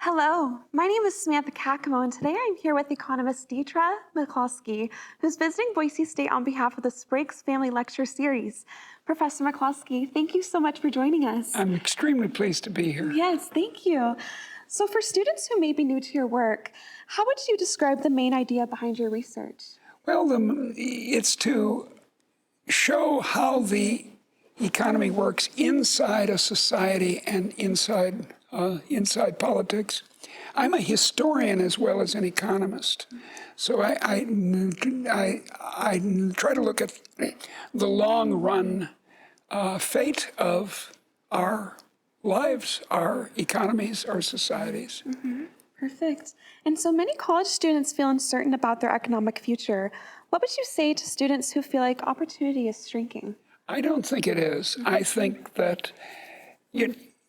Hello, my name is Samantha Caccamo, and today I'm here with economist Deirdre McCloskey, who's visiting Boise State on behalf of the Spriggs Family Lecture Series. Professor McCloskey, thank you so much for joining us. I'm extremely pleased to be here. Yes, thank you. So for students who may be new to your work, how would you describe the main idea behind your research? Well, it's to show how the economy works inside a society and inside politics. I'm a historian as well as an economist, so I try to look at the long run fate of our lives, our economies, our societies. Mm-hmm. Perfect. And so many college students feel uncertain about their economic future. What would you say to students who feel like opportunity is shrinking? I don't think it is. I think that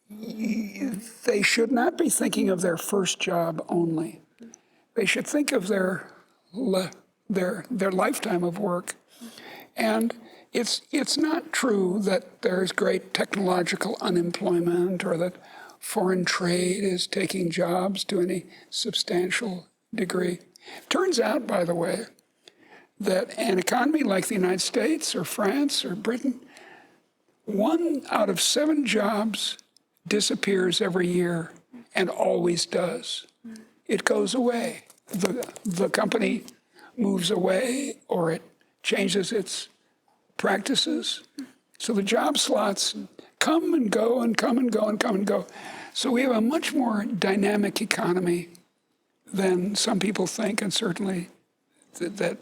they should not be thinking of their first job only. They should think of their lifetime of work. And it's not true that there's great technological unemployment or that foreign trade is taking jobs to any substantial degree. Turns out, by the way, that an economy like the United States or France or Britain, 1 out of 7 jobs disappears every year and always does. It goes away. The company moves away or it changes its practices. So the job slots come and go and come and go and come and go. So we have a much more dynamic economy than some people think, and certainly that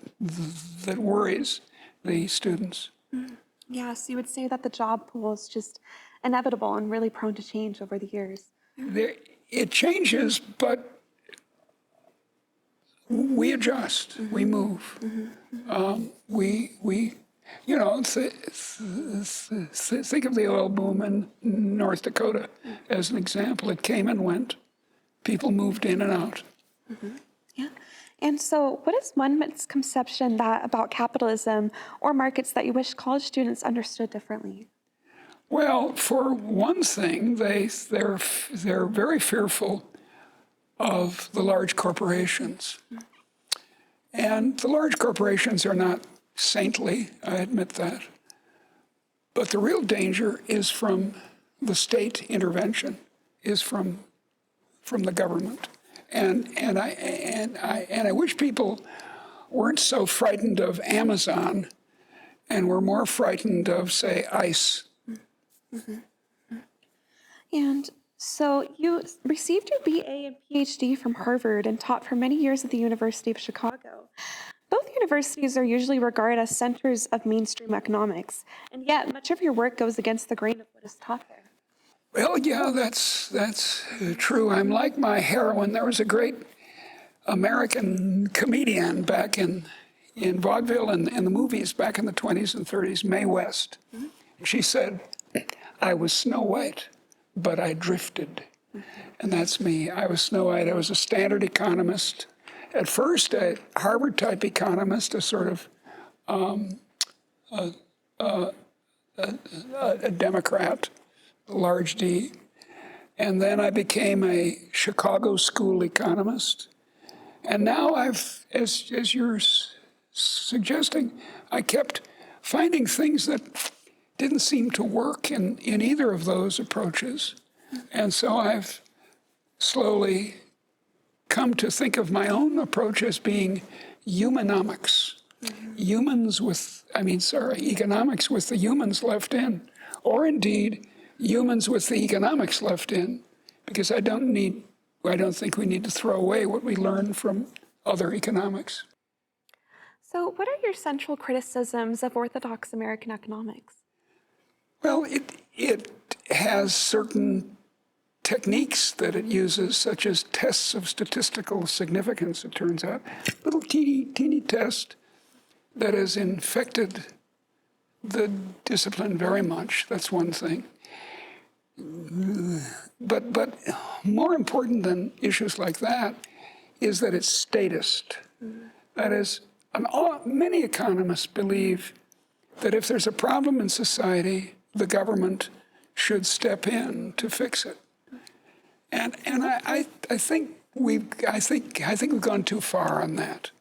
worries the students. Yes, you would say that the job pool is just inevitable and really prone to change over the years. It changes, but we adjust, we move. Think of the oil boom in North Dakota as an example. It came and went. People moved in and out. Yeah. And so what is one misconception about capitalism or markets that you wish college students understood differently? Well, for one thing, they're very fearful of the large corporations. And the large corporations are not saintly, I admit that. But the real danger is from the state intervention, is from the government. And I wish people weren't so frightened of Amazon and were more frightened of, say, ICE. And so you received your BA and PhD from Harvard and taught for many years at the University of Chicago. Both universities are usually regarded as centers of mainstream economics, and yet much of your work goes against the grain of what is taught there. Well, yeah, that's true. I'm like my heroine. There was a great American comedian back in vaudeville and in the movies back in the 20s and 30s, Mae West. She said, "I was Snow White, but I drifted." And that's me. I was Snow White. I was a standard economist. At first, a Harvard-type economist, a sort of a Democrat, large D. And then I became a Chicago school economist. And now as you're suggesting, I kept finding things that didn't seem to work in either of those approaches. And so I've slowly come to think of my own approach as being humanomics. Economics with the humans left in, or indeed humans with the economics left in, because I don't think we need to throw away what we learned from other economics. So what are your central criticisms of orthodox American economics? Well, it has certain techniques that it uses, such as tests of statistical significance, it turns out. Little teeny test that has infected the discipline very much. That's one thing. But more important than issues like that is that it's statist. That is, many economists believe that if there's a problem in society, the government should step in to fix it. And I think we've gone too far on that.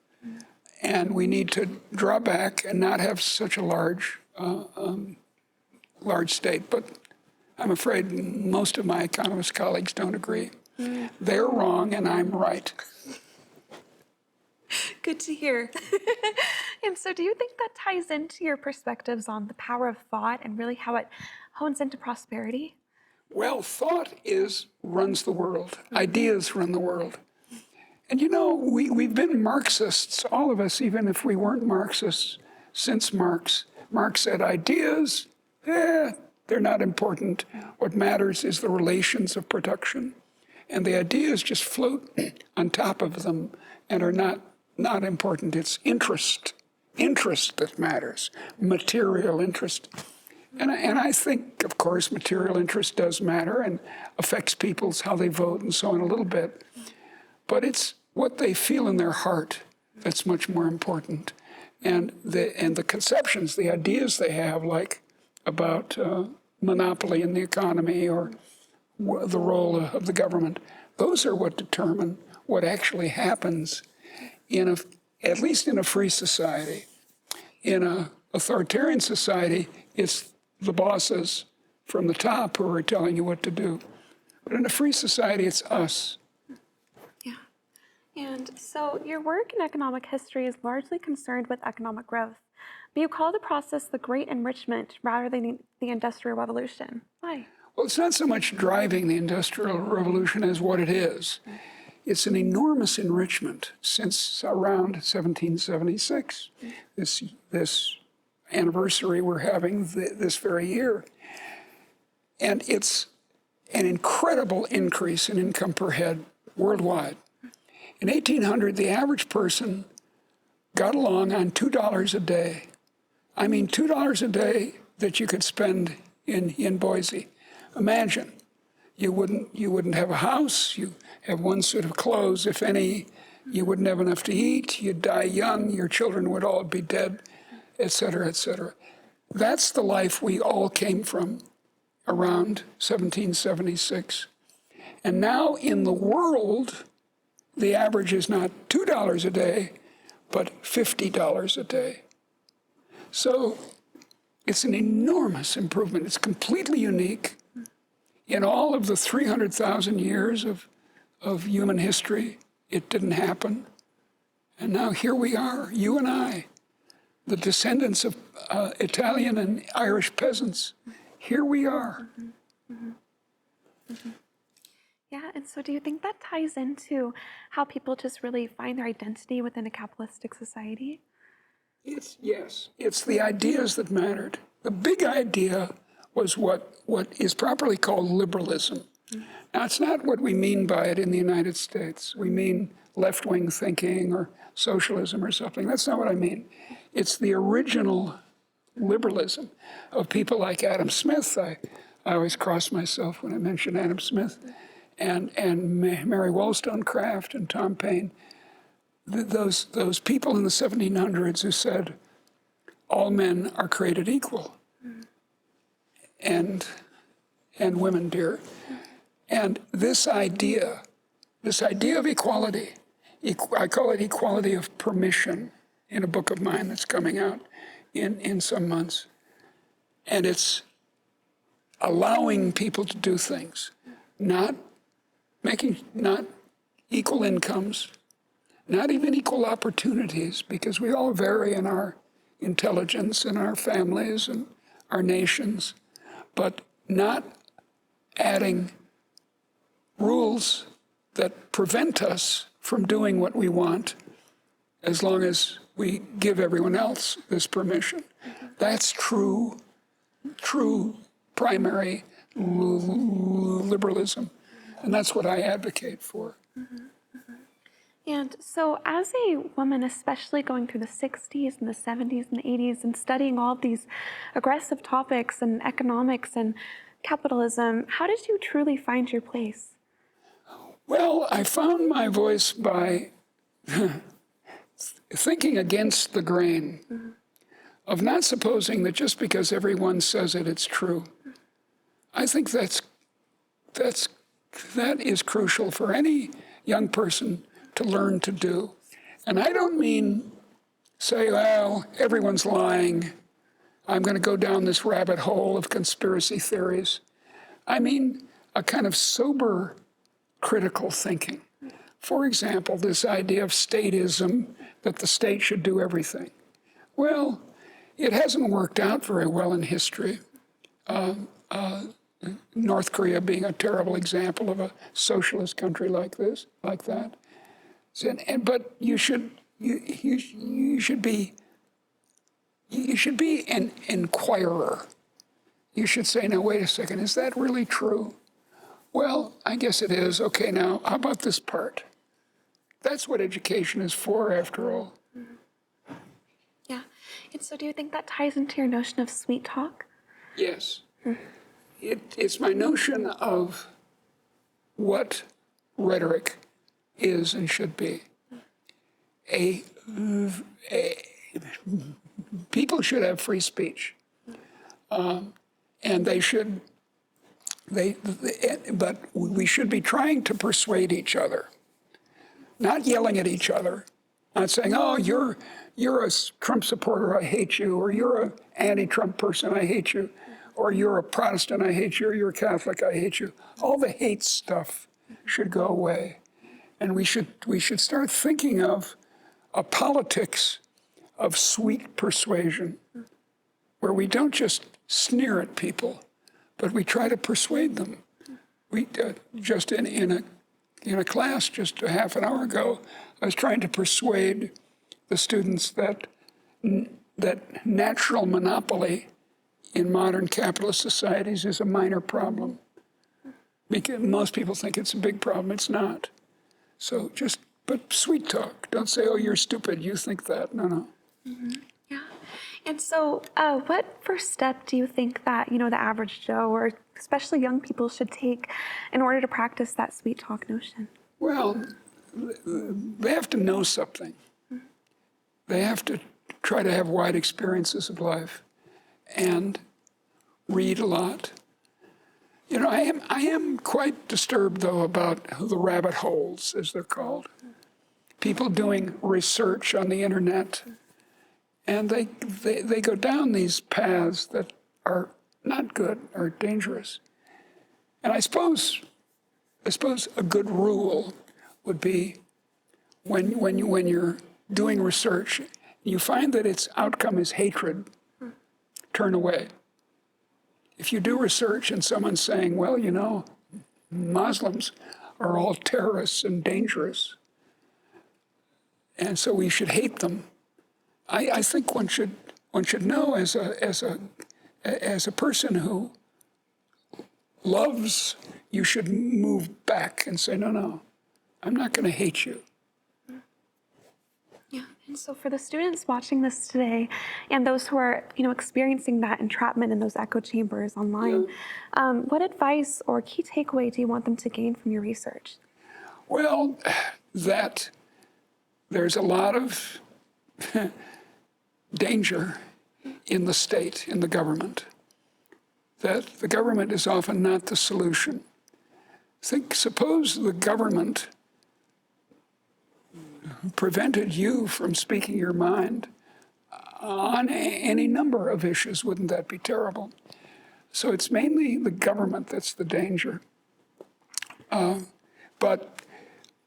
And we need to draw back and not have such a large state. But I'm afraid most of my economist colleagues don't agree. They're wrong and I'm right. Good to hear. And so do you think that ties into your perspectives on the power of thought and really how it hones into prosperity? Well, thought runs the world. Ideas run the world. And you know, we've been Marxists, all of us, even if we weren't Marxists, since Marx. Marx said ideas, they're not important. What matters is the relations of production. And the ideas just float on top of them and are not important. It's interest that matters, material interest. And I think, of course, material interest does matter and affects people's how they vote and so on a little bit. But it's what they feel in their heart that's much more important. And the conceptions, the ideas they have, like about monopoly in the economy or the role of the government, those are what determine what actually happens at least in a free society. In an authoritarian society, it's the bosses from the top who are telling you what to do. But in a free society, it's us. Yeah. And so your work in economic history is largely concerned with economic growth, but you call the process the Great Enrichment rather than the Industrial Revolution. Why? Well, it's not so much driving the Industrial Revolution as what it is. It's an enormous enrichment since around 1776, this anniversary we're having this very year. And it's an incredible increase in income per head worldwide. In 1800, the average person got along on $2 a day. I mean, $2 a day that you could spend in Boise. Imagine, you wouldn't have a house, you have one suit of clothes, if any, you wouldn't have enough to eat, you'd die young, your children would all be dead, et cetera, et cetera. That's the life we all came from around 1776. And now in the world, the average is not $2 a day, but $50 a day. So it's an enormous improvement. It's completely unique. In all of the 300,000 years of human history, it didn't happen. And now here we are, you and I, the descendants of Italian and Irish peasants. Here we are. Yeah, and so do you think that ties into how people just really find their identity within a capitalistic society? Yes, it's the ideas that mattered. The big idea was what is properly called liberalism. Now, it's not what we mean by it in the United States. We mean left-wing thinking or socialism or something. That's not what I mean. It's the original liberalism of people like Adam Smith. I always cross myself when I mention Adam Smith, and Mary Wollstonecraft and Tom Paine. Those people in the 1700s who said, all men are created equal. And women, dear. And this idea of equality, I call it equality of permission in a book of mine that's coming out in some months. And it's allowing people to do things, not equal incomes, not even equal opportunities, because we all vary in our intelligence and our families and our nations, but not adding rules that prevent us from doing what we want as long as we give everyone else this permission. That's true primary liberalism, and that's what I advocate for. And so, as a woman, especially going through the 60s and the 70s and the 80s and studying all of these aggressive topics and economics and capitalism, how did you truly find your place? Well, I found my voice by thinking against the grain, of not supposing that just because everyone says it, it's true. I think that is crucial for any young person to learn to do. And I don't mean say, well, everyone's lying. I'm going to go down this rabbit hole of conspiracy theories. I mean a kind of sober, critical thinking. For example, this idea of statism, that the state should do everything. Well, it hasn't worked out very well in history. North Korea being a terrible example of a socialist country like that. But you should be an inquirer. You should say, now wait a second, is that really true? Well, I guess it is. Okay, now how about this part? That's what education is for, after all. Yeah. And so, do you think that ties into your notion of sweet talk? Yes. It's my notion of what rhetoric is and should be. People should have free speech, and but we should be trying to persuade each other, not yelling at each other, not saying, "Oh, you're a Trump supporter, I hate you," or "You're an anti-Trump person, I hate you," or "You're a Protestant, I hate you," or "You're a Catholic, I hate you." All the hate stuff should go away. And we should start thinking of a politics of sweet persuasion, where we don't just sneer at people, but we try to persuade them. We just in a class just a half an hour ago, I was trying to persuade the students that natural monopoly in modern capitalist societies is a minor problem. Because most people think it's a big problem. It's not. So but sweet talk. Don't say, "Oh, you're stupid. You think that." No. Mm-hmm. Yeah. And so, what first step do you think that, the average Joe, or especially young people, should take in order to practice that sweet talk notion? Well, they have to know something. They have to try to have wide experiences of life and read a lot. I am quite disturbed, though, about the rabbit holes, as they're called. People doing research on the internet, and they go down these paths that are not good, are dangerous. And I suppose a good rule would be when you're doing research, you find that its outcome is hatred, turn away. If you do research and someone's saying, well, Muslims are all terrorists and dangerous, and so we should hate them, I think one should know as a person who loves, you should move back and say, no, I'm not going to hate you. Yeah, and so for the students watching this today and those who are, experiencing that entrapment in those echo chambers online, what advice or key takeaway do you want them to gain from your research? Well, that there's a lot of danger in the state, in the government, that the government is often not the solution. Suppose the government prevented you from speaking your mind on any number of issues. Wouldn't that be terrible? So it's mainly the government that's the danger. But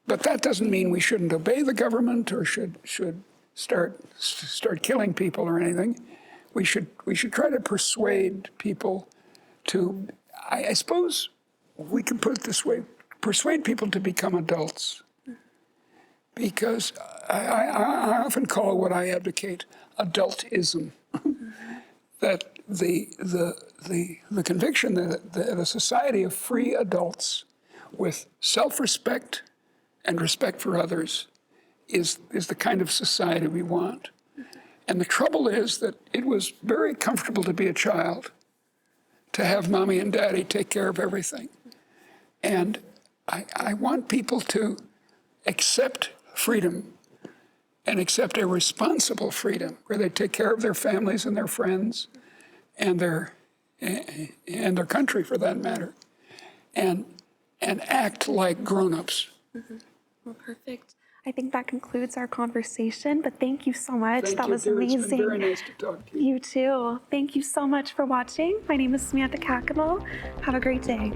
that doesn't mean we shouldn't obey the government or should start killing people or anything. We should try to persuade people to, I suppose we can put it this way, persuade people to become adults. Because I often call what I advocate adultism. That the conviction that a society of free adults with self-respect and respect for others is the kind of society we want. And the trouble is that it was very comfortable to be a child, to have mommy and daddy take care of everything. And I want people to accept freedom and accept a responsible freedom where they take care of their families and their friends and their country, for that matter, and act like grown-ups. Well, perfect. I think that concludes our conversation, but thank you so much. That was Dear. amazing. It's been very nice to talk to you. You too. Thank you so much for watching. My name is Samantha Caccamo. Have a great day.